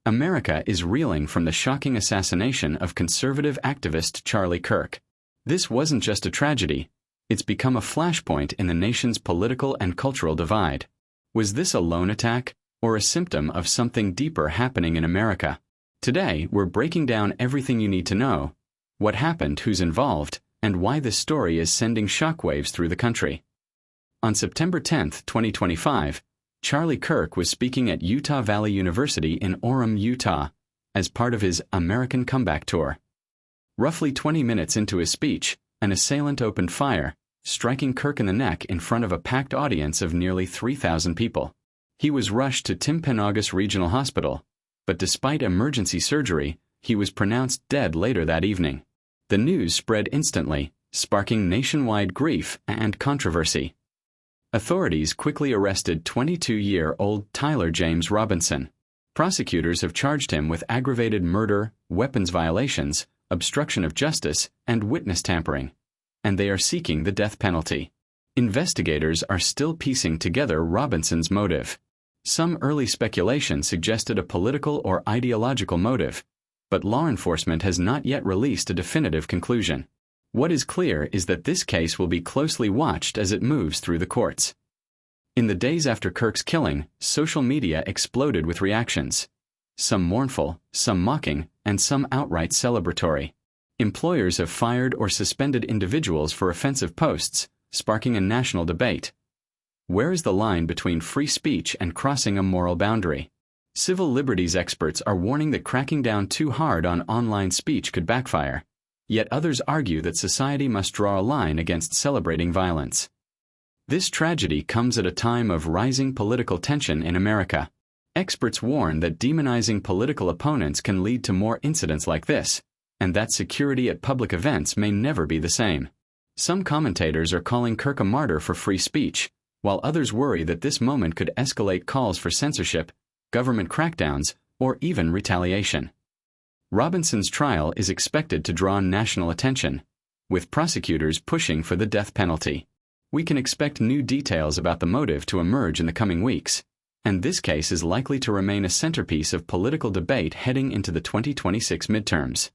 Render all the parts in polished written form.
America is reeling from the shocking assassination of conservative activist Charlie Kirk. This wasn't just a tragedy, it's become a flashpoint in the nation's political and cultural divide. Was this a lone attack, or a symptom of something deeper happening in America? Today, we're breaking down everything you need to know: what happened, who's involved, and why this story is sending shockwaves through the country. On September 10, 2025, Charlie Kirk was speaking at Utah Valley University in Orem, Utah, as part of his American Comeback Tour. Roughly 20 minutes into his speech, an assailant opened fire, striking Kirk in the neck in front of a packed audience of nearly 3,000 people. He was rushed to Timpanogos Regional Hospital, but despite emergency surgery, he was pronounced dead later that evening. The news spread instantly, sparking nationwide grief and controversy. Authorities quickly arrested 22-year-old Tyler James Robinson. Prosecutors have charged him with aggravated murder, weapons violations, obstruction of justice, and witness tampering, and they are seeking the death penalty. Investigators are still piecing together Robinson's motive. Some early speculation suggested a political or ideological motive, but law enforcement has not yet released a definitive conclusion. What is clear is that this case will be closely watched as it moves through the courts. In the days after Kirk's killing, social media exploded with reactions. Some mournful, some mocking, and some outright celebratory. Employers have fired or suspended individuals for offensive posts, sparking a national debate. Where is the line between free speech and crossing a moral boundary? Civil liberties experts are warning that cracking down too hard on online speech could backfire. Yet others argue that society must draw a line against celebrating violence. This tragedy comes at a time of rising political tension in America. Experts warn that demonizing political opponents can lead to more incidents like this, and that security at public events may never be the same. Some commentators are calling Kirk a martyr for free speech, while others worry that this moment could escalate calls for censorship, government crackdowns, or even retaliation. Robinson's trial is expected to draw national attention, with prosecutors pushing for the death penalty. We can expect new details about the motive to emerge in the coming weeks, and this case is likely to remain a centerpiece of political debate heading into the 2026 midterms.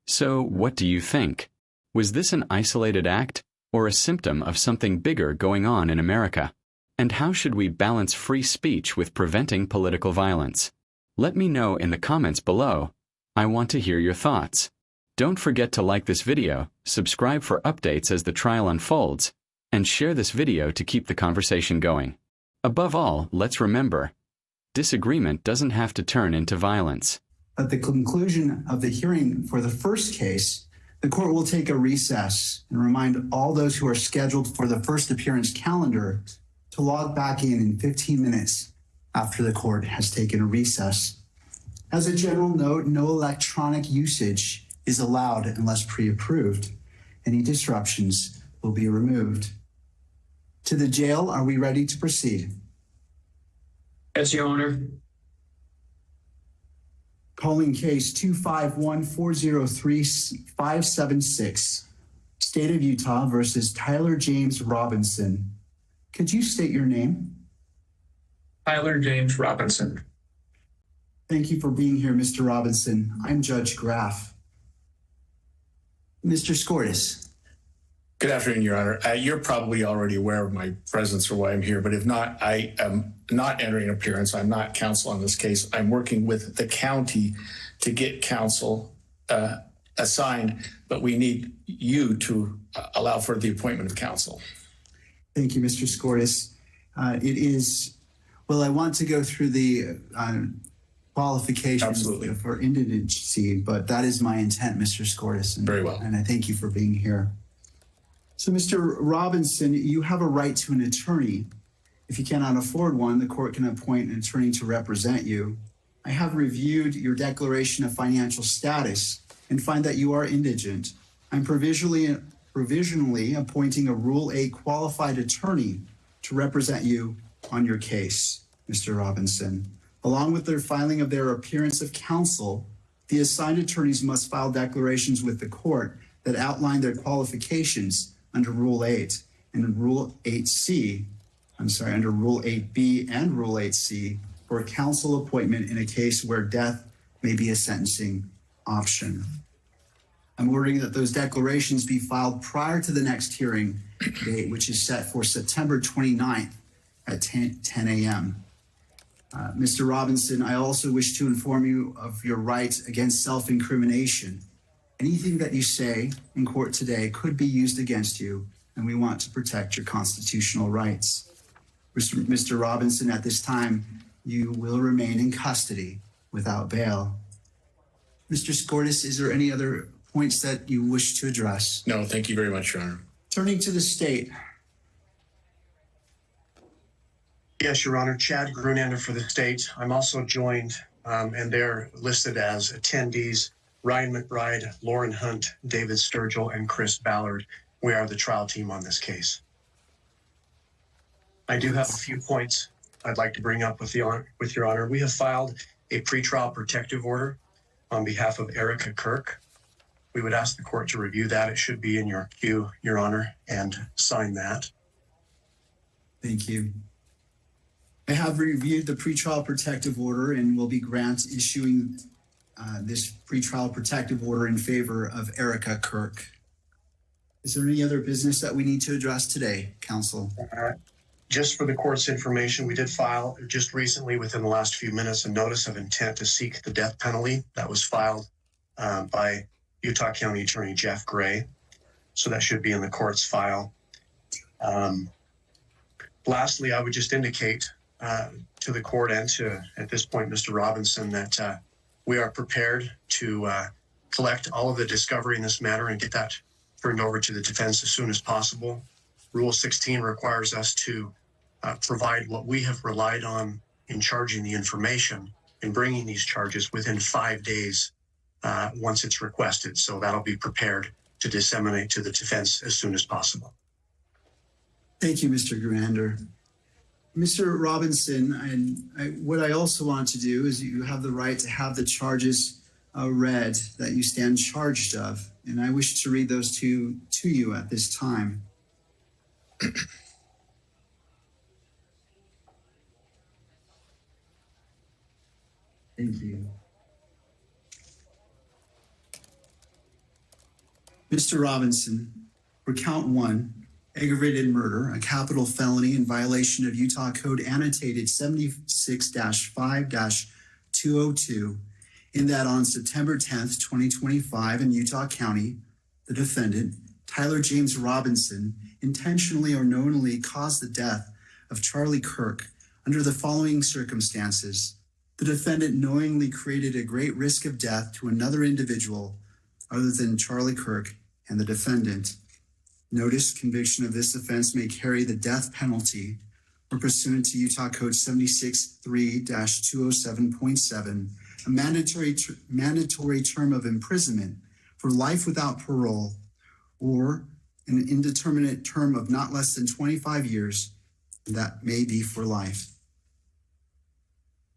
So, what do you think? Was this an isolated act, or a symptom of something bigger going on in America? And how should we balance free speech with preventing political violence? Let me know in the comments below. I want to hear your thoughts. Don't forget to like this video, subscribe for updates as the trial unfolds, and share this video to keep the conversation going. Above all, let's remember, disagreement doesn't have to turn into violence. At the conclusion of the hearing for the first case, the court will take a recess and remind all those who are scheduled for the first appearance calendar to log back in 15 minutes after the court has taken a recess. As a general note, no electronic usage is allowed unless pre-approved. Any disruptions will be removed. To the jail, are we ready to proceed? Yes, Your Honor. Calling case 251-403-576, State of Utah versus Tyler James Robinson. Could you state your name? Tyler James Robinson. Thank you for being here, Mr. Robinson. I'm Judge Graff. Mr. Skortis. Good afternoon, Your Honor. You're probably already aware of my presence or why I'm here, but if not, I am not entering an appearance. I'm not counsel on this case. I'm working with the county to get counsel assigned, but we need you to allow for the appointment of counsel. Thank you, Mr. Skortis. I want to go through the qualifications Absolutely. For indigency, but that is my intent, Mr. Skortis. Very well. And I thank you for being here. So, Mr. Robinson, you have a right to an attorney. If you cannot afford one, the court can appoint an attorney to represent you. I have reviewed your declaration of financial status and find that you are indigent. I'm provisionally appointing a Rule 8 qualified attorney to represent you on your case, Mr. Robinson. Along with their filing of their appearance of counsel, the assigned attorneys must file declarations with the court that outline their qualifications under Rule 8 and Rule 8C, under Rule 8B and Rule 8C for counsel appointment in a case where death may be a sentencing option. I'm ordering that those declarations be filed prior to the next hearing date, which is set for September 29th at 10 a.m. Mr. Robinson, I also wish to inform you of your rights against self-incrimination. Anything that you say in court today could be used against you, and we want to protect your constitutional rights. Mr. Robinson, at this time, you will remain in custody without bail. Mr. Skordas, is there any other points that you wish to address? No, thank you very much, Your Honor. Turning to the state. Yes, Your Honor. Chad Grunander for the state. I'm also joined, and they're listed as attendees, Ryan McBride, Lauren Hunt, David Sturgill, and Chris Ballard. We are the trial team on this case. I do have a few points I'd like to bring up with Your Honor. We have filed a pretrial protective order on behalf of Erica Kirk. We would ask the court to review that. It should be in your queue, Your Honor, and sign that. Thank you. I have reviewed the pretrial protective order and will be issuing this pretrial protective order in favor of Erica Kirk. Is there any other business that we need to address today, counsel? Just for the court's information, we did file just recently, within the last few minutes, a notice of intent to seek the death penalty that was filed by Utah County Attorney Jeff Gray. So that should be in the court's file. Lastly, I would just indicate to the court and to, at this point, Mr. Robinson, that we are prepared to collect all of the discovery in this matter and get that turned over to the defense as soon as possible. Rule 16 requires us to provide what we have relied on in charging the information and bringing these charges within 5 days once it's requested. So that'll be prepared to disseminate to the defense as soon as possible. Thank you, Mr. Grunander. Mr. Robinson, and what I also want to do is you have the right to have the charges read that you stand charged of, and I wish to read those to you at this time. Thank you. Mr. Robinson, for count 1, aggravated murder, a capital felony in violation of Utah Code annotated 76-5-202, in that on September 10th, 2025 in Utah County, the defendant, Tyler James Robinson, intentionally or knowingly caused the death of Charlie Kirk under the following circumstances. The defendant knowingly created a great risk of death to another individual other than Charlie Kirk and the defendant. Notice conviction of this offense may carry the death penalty or, pursuant to Utah Code 76-3-207.7, a mandatory term of imprisonment for life without parole or an indeterminate term of not less than 25 years, that may be for life.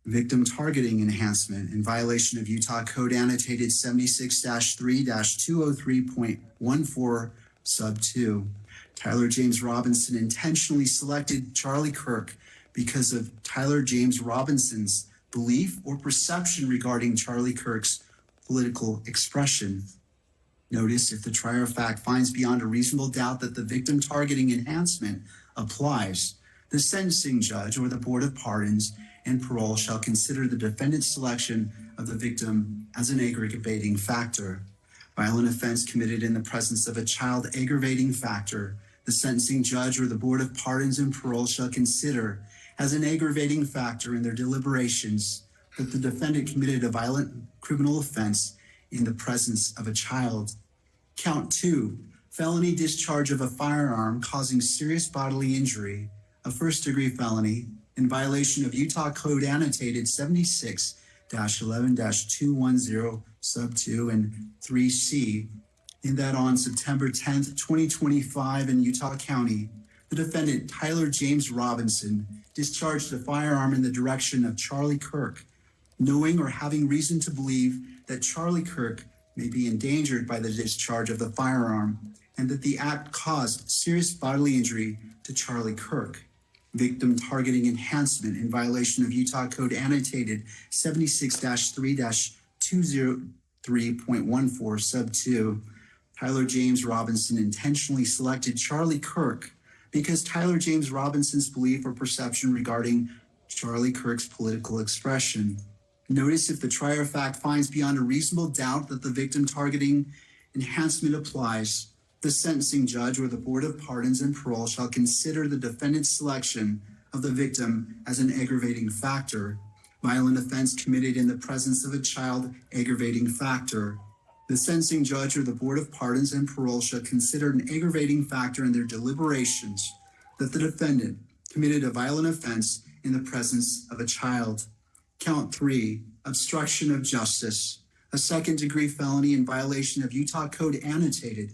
Victim targeting enhancement in violation of Utah Code annotated 76-3-203.14 sub 2. Tyler James Robinson intentionally selected Charlie Kirk because of Tyler James Robinson's belief or perception regarding Charlie Kirk's political expression. Notice, if the trier of fact finds beyond a reasonable doubt that the victim targeting enhancement applies, the sentencing judge or the Board of Pardons and Parole shall consider the defendant's selection of the victim as an aggravating factor. Violent offense committed in the presence of a child aggravating factor, the sentencing judge or the Board of Pardons and Parole shall consider as an aggravating factor in their deliberations that the defendant committed a violent criminal offense in the presence of a child. Count 2, felony discharge of a firearm causing serious bodily injury, a first-degree felony in violation of Utah Code annotated 76-11-210 sub 2 and 3C, in that on September 10th, 2025 in Utah County, the defendant Tyler James Robinson discharged a firearm in the direction of Charlie Kirk, knowing or having reason to believe that Charlie Kirk may be endangered by the discharge of the firearm and that the act caused serious bodily injury to Charlie Kirk. victim targeting enhancement in violation of Utah Code Annotated 76-3-203.14 sub 2, Tyler James Robinson intentionally selected Charlie Kirk because Tyler James Robinson's belief or perception regarding Charlie Kirk's political expression. Notice if the trier of fact finds beyond a reasonable doubt that the victim targeting enhancement applies, the sentencing judge or the Board of Pardons and Parole shall consider the defendant's selection of the victim as an aggravating factor. Violent offense committed in the presence of a child, aggravating factor. The sentencing judge or the Board of Pardons and Parole shall consider an aggravating factor in their deliberations that the defendant committed a violent offense in the presence of a child. Count 3, obstruction of justice, a second-degree felony in violation of Utah Code Annotated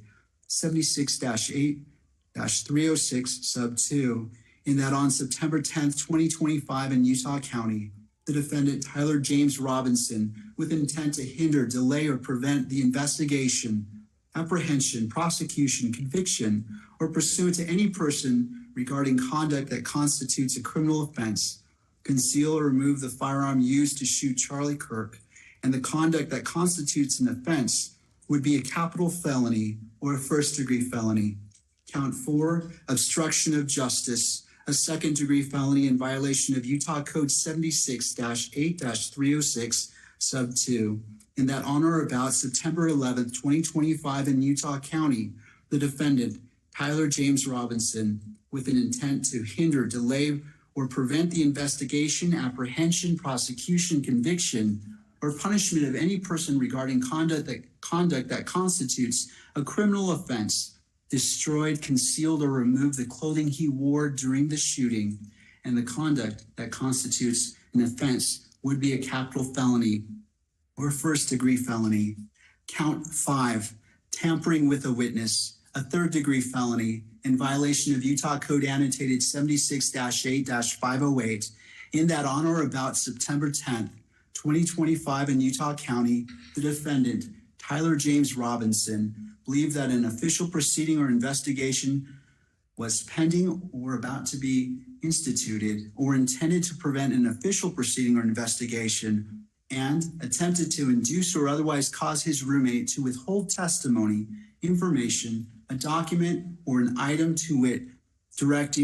76-8-306 sub 2, in that on September 10th, 2025 in Utah County, the defendant Tyler James Robinson, with intent to hinder, delay, or prevent the investigation, apprehension, prosecution, conviction, or pursuant to any person regarding conduct that constitutes a criminal offense, conceal or remove the firearm used to shoot Charlie Kirk, and the conduct that constitutes an offense would be a capital felony or a first-degree felony. Count 4, obstruction of justice, a second-degree felony in violation of Utah Code 76-8-306 sub 2, in that on or about September 11th, 2025 in Utah County, the defendant, Tyler James Robinson, with an intent to hinder, delay, or prevent the investigation, apprehension, prosecution, conviction, or punishment of any person regarding conduct that constitutes a criminal offense, destroyed, concealed, or removed the clothing he wore during the shooting, and the conduct that constitutes an offense would be a capital felony or first-degree felony. Count 5, tampering with a witness, a third-degree felony in violation of Utah Code Annotated 76-8-508, in that on or about September 10th, 2025 in Utah County, the defendant, Tyler James Robinson, believed that an official proceeding or investigation was pending or about to be instituted or intended to prevent an official proceeding or investigation, and attempted to induce or otherwise cause his roommate to withhold testimony, information, a document, or an item to wit, directing